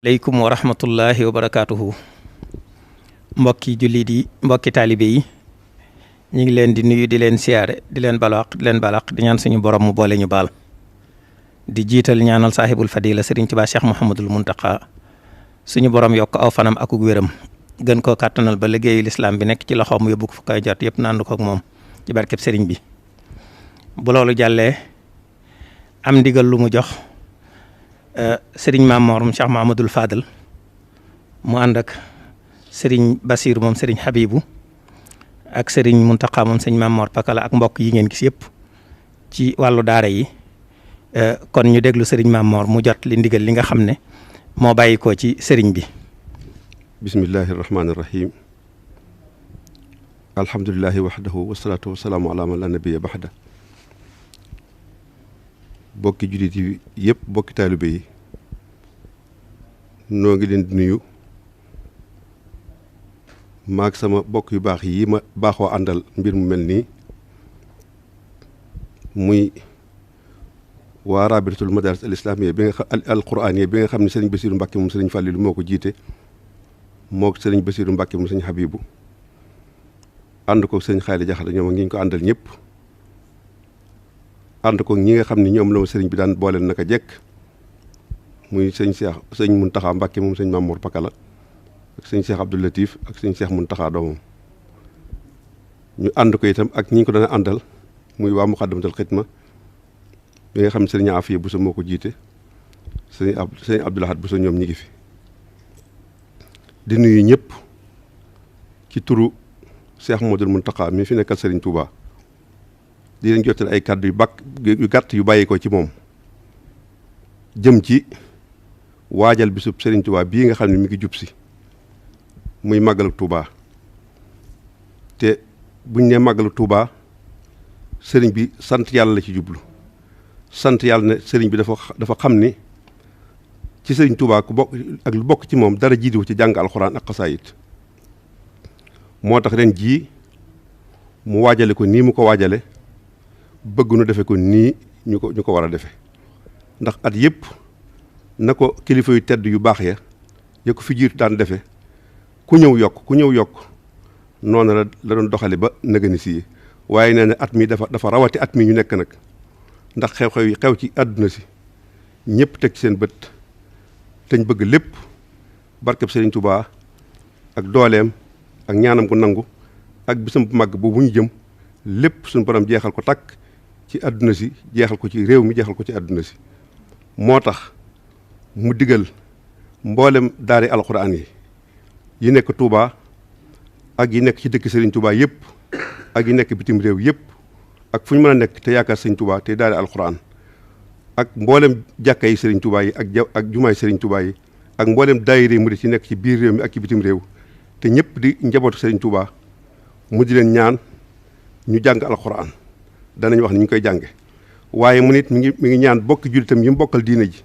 aleykum wa rahmatullahi wa barakaatuhu. Mbokki jullit yi, mbokki taalibe yi, ñu ngi leen di nuyu di leen siyaare di leen balaq di ñaan suñu borom mu boole ñu baal di jiital ñaanal saahibul fadila Sëriñ Tuubaa Cheikh Mouhamadul Muntaqa suñu borom yokk aw fanam akuk wéram gën koo kàttanal ba liggéeyu lislaam bi nekk ci loxoom mu yóbbu ko fu koy jot yëpp nànd ko ak moom ci barkeb sëriñ bi. bu loolu jàllee am ndigal lu mu jox sëriñ Maam Mor Cheikh Mahamadul Fadal mu ànd ak sëriñ Basiir moom sëriñ Habibu ak sëriñ Muntaqa moom sëriñ Maam Mor Pakala ak mbokk yi ngeen gis yëpp ci wàllu daara yi kon ñu déglu sëriñ Maam Mor mu jot li ndigal li nga xam ne moo bàyyi ko ci sëriñ bi. bismillahi irrahmani irrahim alhamdulilahi waxdahu wasalaatu wasalaamu ala man la nabiya baxda bokki jullit yi yëpp bokki taalibe yi noo ngi leen di nuyu maag sama bokk yu baax yi ma baaxoo àndal mbir mu mel nii muy waa rabitatul madaris al islamiyya bi nga xam al quraaniyya bi nga xam ne sëriñ Basiiru Mbàkke moom sëriñ Fàllilu moo ko jiite moo ko sëriñ Basiiru Mbàkke moom sëriñ Habibu ànd ko sëriñ Xaali Jaxate ñoom ak ñi ñu ko àndal ñëpp ànd ko ñi nga xam ne ñoom la ma sëriñ bi daan booleel naka jekk muy sëñ Cheikh sëñ Muntaxa Mbàkke moom sëñ Maam Mor Pakala ak sëñ Cheikh Abdou Latif ak sëñ Cheikh Muntaxa doomam ñu ànd ko itam ak ñi ñu ko daan àndal muy waa Muxaddamatul Xidma bi nga xam ne sëriñ Afiya Buso moo ko jiite sëñ Abdou Lahad Buso ñoom ñi ngi fi di nuyu ñëpp ci turu Cheikh Modou Muntaxa mi fi nekkal sëriñ Touba di leen jottali ay kàddu yu gàtt yu bàyyi ko ci moom jëm ci waajal bisub sëriñ Touba bii nga xam ne mi ngi jub si muy màggalu Touba te buñ ne màggalu Touba sëriñ bi sant yàlla la ci jublu sant yàlla ne sëriñ bi dafa xam ni ci sëriñ Touba ku bokk ak lu bokk ci moom dara jiitu ci jàng alxuraan ak xasaayit moo tax ren jii mu waajale ko nii mu ko waajale bëgg nu defe ko nii ñu ko war a defe ndax at yëpp na ko kilifa yu tedd yu baax ya ko fi jiitu daan defe ku ñëw yokk noonu la doon doxale ba nëgëni si waaye nee na at mi dafa rawati at mi ñu nekk nag ndax xew-xew yi xew ci àdduna si ñëpp teg ci seen bët te ñu bëgg lépp barkeb Sëriñ Touba ak dooleem ak ñaanam ko nangu ak bisam bu màgg boobu ñu jëm lépp suñu borom jeexal ko takk ci àdduna si jeexal ko ci réew mi jeexal ko ci àdduna si moo tax mu digal mboolem daari alxuraan yi nekk Touba ak yi nekk ci dëkk Sëriñ Touba yëpp ak yi nekk bitim réew yëpp ak fu ñu mën a nekk te yaakaar Sëriñ Touba te daari alxuraan ak mboolem jàkka yi Sëriñ Touba yi ak jumaay Sëriñ Touba yi ak mboolem daayira murid yi nekk ci biir réew mi ak ci bitim réew te ñëpp di njabootu Sëriñ Touba mu di leen ñaan ñu jàng alxuraan danañ wax ni ñu koy jànge waaye mu nit mi ngi ñaan bokki jullitam yi mu bokkal diine ji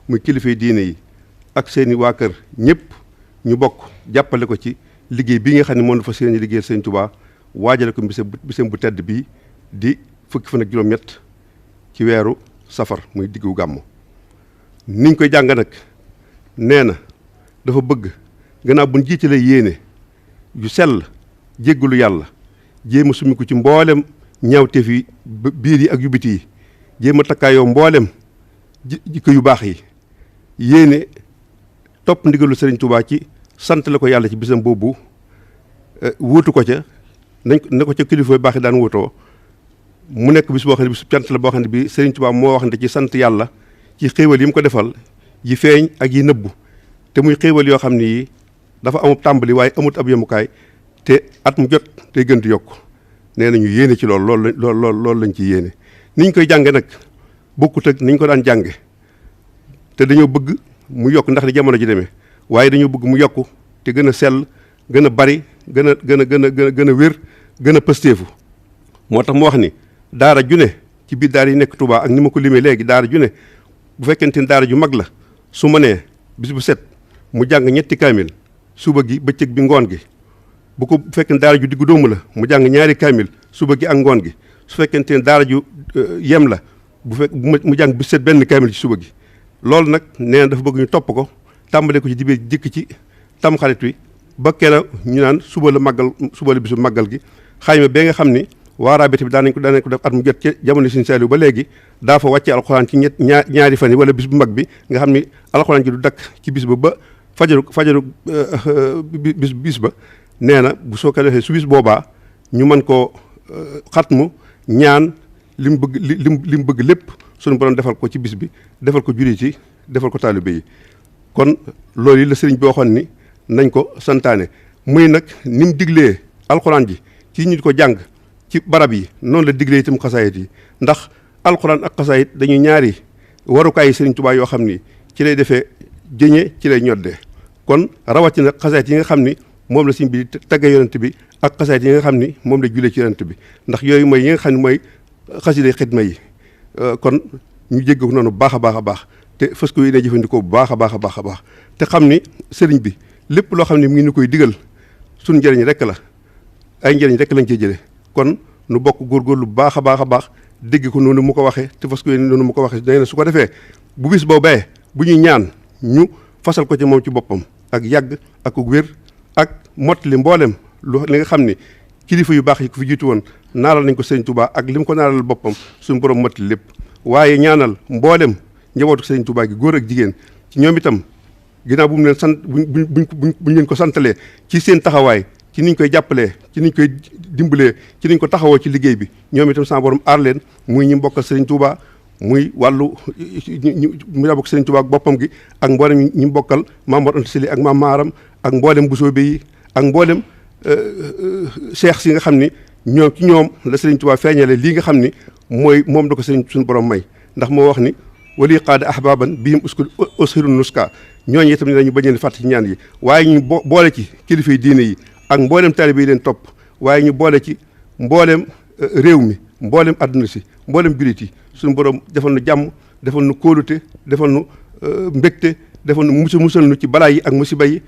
muy kilifay diine yi ak seeni waa kër ñëpp ñu bokk jàppale ko ci liggéey bii nga xam ne moom dafa seen liggéeyal Sëriñ Touba waajale ko bisam bu tedd bii di fukki fan ak juróom-ñett ci weeru safar muy diggu gàmmu niñ koy jàng nag nee na dafa bëgg gannaaw buñ jiitalee yéene yu sell jéggalu yàlla jéem a summiku ci mboolem ñaawteef yi biir yi ak yu biti yi jéem a takkaayoo mboolem jikko yu baax yi yéene topp ndigalu Sëriñ Touba ci sant la ko yàlla ci bisam boobu wuutu ko ca na ko ca kilifa yu baax yi daan wuutoo mu nekk bis boo xam ne bis cant la boo xam ne bi Sëriñ Touba moo wax ne ci sant yàlla ci xéewal yi mu ko defal yi feeñ ak yi nëbbu te muy xéewal yoo xam ne yi dafa amub tàmbali waaye amut ab yemukaay te at mu jot tey gën di yokk nee na ñu yéene ci loolu lañ ci yéene niñ koy jànge nag bokkut ak niñ ko daan jànge te dañoo bëgg mu yokk ndax di jamono ji demee waaye dañoo bëgg mu yokk te gën a sell gën a bari gën a wér gën a pësteefu moo tax mu wax ni daara ju ne ci biir daara yi nekk Touba ak ni ma ko limee léegi daara ju ne bu fekkente ni daara ju mag la su ma nee bis bu set mu jàng ñetti kaamil suba gi bëccëg bi ngoon gi bu fekkee ne daara ju diggu doomu la mu jàng ñaari kaamil suba gi ak ngoon gi su fekkente ne daara ju yem la mu jàng bis set benn kaamil ci suba gi loolu nag nee na dafa bëgg ñu topp ko tàmbale ko ci dibéer jëkk ci tamxarit wi ba kera ñu naan suba la bisu màggal gi xayma ba nga xam ni waa raabita bi daanañ ko def at mu jot ci jamono Sëriñ Saaliw ba léegi daa fa wàcce alxuraan ci ñaari fan yi wala bis bu mag bi nga xam ni alxuraan ji du dakk ci bis ba fajaru bis ba nee na bu soo ko defee su bis boobaa ñu mën koo xatmu ñaan li mu bëgg lépp suñu borom defal ko ci bis bi defal ko jullit yi defal ko taalibe yi kon loolu yi la sëriñ bi waxoon ni nañ ko santaane muy nag ni mu diglee alxuraan ji ci ñu ko jàng ci barab yi noonu la diglee itam xasaayit yi ndax alxuraan ak xasaayit dañuy ñaari warukaay yi sëriñ Tuubaa yoo xam ni ci lay defee jëñe ci lay ñoddee kon rawatina xasaayit yi nga xam ni moom la sëriñ bi tagge yonent bi ak xasaayit yi nga xam ni moom la julee ci yonent bi ndax yooyu mooy yi nga xam ne mooy xasida xidma yi kon ñu jégg ko noonu baax a baax te fas ko yéene jëfandikoo bu baax a baax te xam ni sëriñ bi lépp loo xam ne mu ngi ñu koy digal suñu njëriñ rek la ay njëriñ rek lañ cee jëlee kon nu bokk góorgóorlu bu baax a baax dégg ko noonu mu ko waxee te fas ko yéene noonu mu ko waxee nee na su ko defee bu bis boobee bu ñuy ñaan ñu fasal ko ci moom ci boppam ak yàgg ak wér ak mottali mboolem li nga xam ni kilifa yu baax yi ko fi jiitu woon naaral nañ ko sëriñ Touba ak li mu ko naaral boppam suñu borom mottali lépp waaye ñaanal mboolem njabootu sëriñ Touba gi góor ak jigéen ci ñoom itam ginnaaw bu mu leen sant buñ leen ko santalee ci seen taxawaay ci niñ koy jàppalee ci niñ koy dimbalee ci niñ ko taxawoo ci liggéey bi ñoom itam sama borom aar leen muy ñi mbokkal sëriñ Touba muy wàllu mu bokk sëriñ Touba ak boppam gi ak mboolem ñi mbokkal Maam Mor Anta Sali ak Maam Maaram ak mboolem Busoobe yi ak mboolem cheikh si nga xam ni ñoom ci ñoom la sëriñ Touba feeñale lii nga xam ni moom da ko sëriñ suñu borom may ndax moo wax ni wali qaada ahbaban bihim ushiru nuska ñooñu itam ne dañu bañ leen fàtte ci ñaan yi waaye ñu boole ci kilifa yi diine yi ak mboolem taalibe yi leen topp waaye ñu boole ci mboolem réew mi mboolem adduna si mboolem jullit yi suñu borom defal nu jàmm defal nu kóolute defal nu mbégte defal nu musal nu ci balaa yi ak musiba yi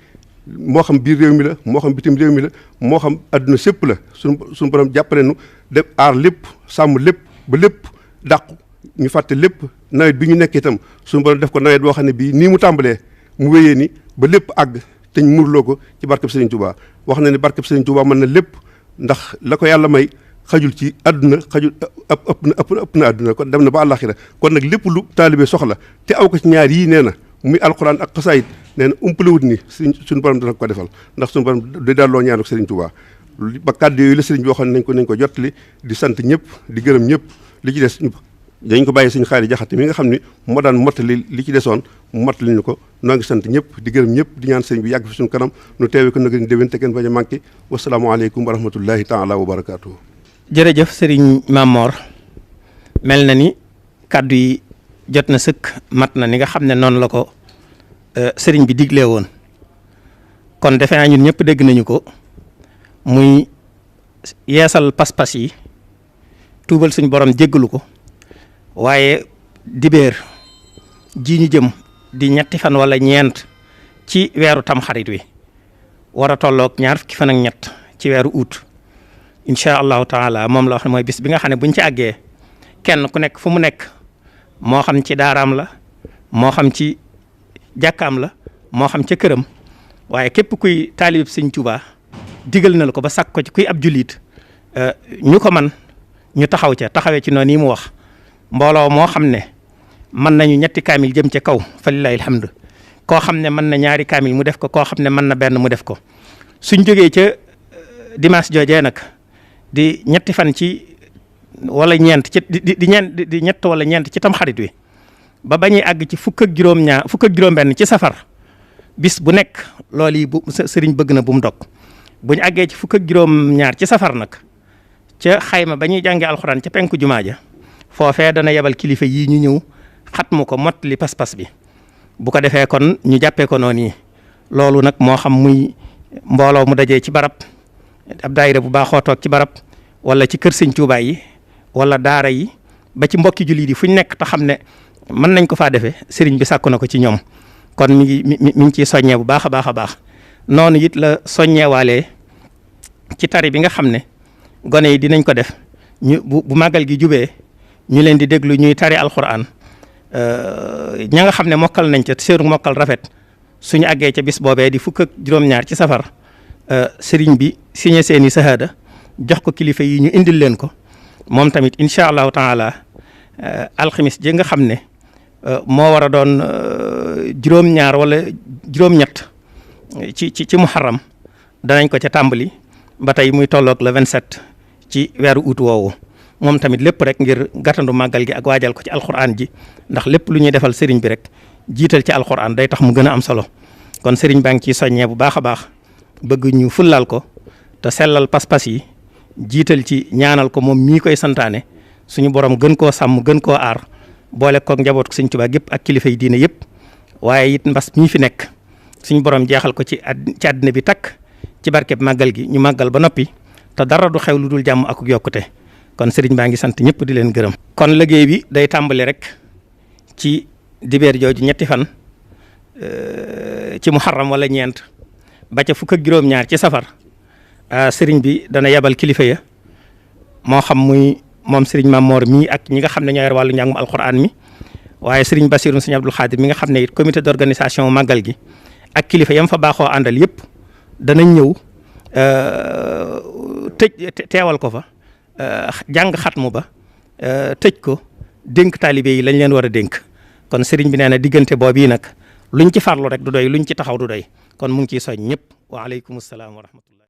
moo xam biir réew mi la moo xam bitim réew mi la moo xam adduna sépp la suñu borom jàppale nu def aar lépp sàmm lépp ba lépp dàqu ñu fàtte lépp nawet bi ñu nekk itam suñu borom def ko nawet boo xam ne bii nii mu tàmbalee mu wéyee ni ba lépp àgg te ñu murloo ko ci barkeb Serigne Touba wax na ne barkeb Serigne Touba mën na lépp ndax la ko yàlla may xajul ci àdduna xajul ëpp na àdduna kon dem na ba àllaaxira kon nag lépp lu taalibe soxla te aw ko ci ñaar yii nee na muy alxuraan ak xasaayit nee na umpalewut ni suñu borom dana ko defal ndax suñu borom day dalloo ñaanu Serigne Touba ba kàddu yooyu la Serigne bi waxoon nañ ko jottali di sant ñëpp di gërëm ñëpp li ci des dañ ko bàyyi suñu xaari jaxate mi nga xam ni moo daan mottali li ci desoon mu mottali ñu ko noo ngi sant ñëpp di gërëm ñëpp di ñaan sëñ bi yàgg fi suñu kanam nu teewe ko nag ni déwén te kenn bañ a manqué wasalaamaaleykum wa rahmatullahi taala wa barakaatuhu. jërëjëf sëriñ Mamor mel na ni kàddu yi jot na sëkk mat na ni nga xam ne noonu la ko sëriñ bi diglee woon kon defe naa ñun ñëpp dégg nañu ko muy yeesal pas-pas yi tuubal suñu borom jéggalu ko waaye dibéer ji ñu jëm di ñetti fan wala ñeent ci weeru tamxarit wi war a tolloog ñaar fukki fan ak ñett ci weeru août incha allahu taala moom la wax ne mooy bis bi nga xam ne buñ ci àggee kenn ku nekk fu mu nekk moo xam ci daaraam la moo xam ci jàkkaam la moo xam ca këram waaye képp kuy taalib sëñ Tuubaa digal na la ko ba sàkk ko ci kuy ab jullit ñu ko man ñu taxawee ci noonu yi mu wax mbooloo moo xam ne mën nañu ñetti kaamil jëm ca kaw fa lillahi alhamdu koo xam ne mën na ñaari kaamil mu def ko koo xam ne mën na benn mu def ko suñ jógee ca dimanche joojee nag di ñetti fan ci wala ñeent ci di ñett wala ñeent ci tam xarit wi ba bañuy àgg ci fukk ak juróom-benn ci safar bis bu nekk loolu yi bu sëriñ bëgg na bu mu dog bu ñu àggee ci fukk ak juróom-ñaar ci safar nag ca xayma ba ñuy jàngee alxuraan ca penku jumaa ja foofee dana yebal kilifa yii ñu ñëw xatmu ko mottali pas-pas bi bu ko defee kon ñu jàppee ko noonu yi loolu nag moo xam muy mbooloo mu dajee ci barab ab daayira bu baaxoo toog ci barab wala ci kër sëñ Tuubaa yi wala daara yi ba ci mbokki jullit yi fu ñu nekk te xam ne mën nañ ko faa defee sëriñ bi sàkku na ko ci ñoom kon mi ngi ciy soññee bu baax a baax a baax noonu it la soññeewaalee ci tari bi nga xam ne gone yi dinañ ko def ñu bu màggal gi jubee ñu leen di déglu ñuy tari alxuraan ña nga xam ne mokkal nañ ca seeru mokkal rafet suñu àggee ca bis boobee di fukk ak juróom-ñaar ci safar sëriñ bi signé seeni sahaada jox ko kilifa yi ñu indil leen ko moom tamit incha allahu taala alxamis ji nga xam ne moo war a doon juróom-ñaar wala juróom-ñett ci muharram danañ ko ca tàmbali ba tey muy tolloog le 27 ci weeru août woowu moom tamit lépp rek ngir gàttandu màggal gi ak waajal ko ci alxuraan ji ndax lépp lu ñuy defal sëriñ bi rek jiital ci alxuraan day tax mu gën a am solo kon sëriñ baa ngi ciy soññee bu baax a baax bëgg ñu fullal ko te sellal pas-pas yi jiital ci ñaanal ko moom mii koy santaane suñu borom gën koo sàmm gën koo aar boole koog njaboot ko Sëriñ Tuubaa gépp ak kilifa yi diine yëpp waaye it mbas mii fi nekk suñu borom jeexal ko ci àddina bi takk ci barkeb màggal gi ñu màggal ba noppi te dara du xew lu dul jàmm ak yokkute kon sëriñ baa ngi sant ñëpp di leen gërëm. kon liggéey bi day tàmbali rek ci dibeer jooju ñetti fan ci muharram wala ñeent ba ca fukk ak juróom-ñaar ci safar sëriñ bi dana yebal kilifa ya moo xam muy moom sëriñ Mamor mii ak ñi nga xam ne ñoo yor wàllu njàngum alquran mi waaye sëriñ Bassirou sëriñ Abdul Xaadir mi nga xam ne it comité d'organisation màggal gi ak kilifa yam fa baaxoo àndal yëpp danañ ñëw teewal ko fa jàng xatmu ba tëj ko dénk taalibe yi lañ leen war a dénk kon sëriñ bi nee na diggante boobu yi nag luñ ci farlu rek du doy luñ ci taxaw du doy kon mu ngi ciy soñ ñëpp waaleykum salaam wa rahmatullah